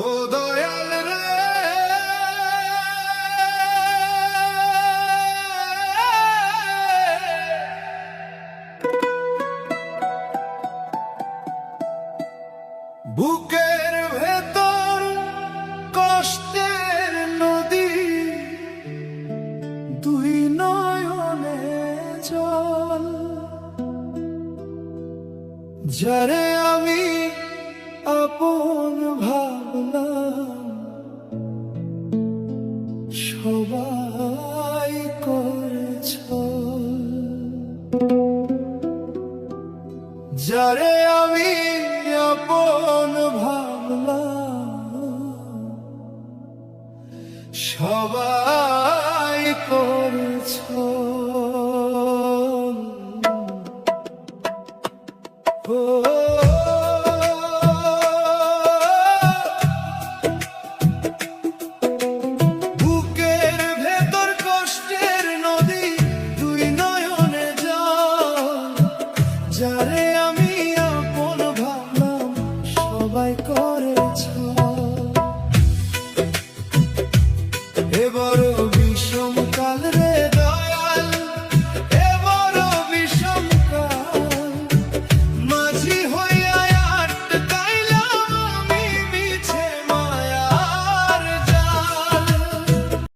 ও দয়াল রে, বুকের ভেতর কষ্টের নদী, দুই নয়নে জল, যারে আমি আপন ভাবলাম সবাই করেছ, যারে আমি আপন ভাবলাম সবাই করেছ।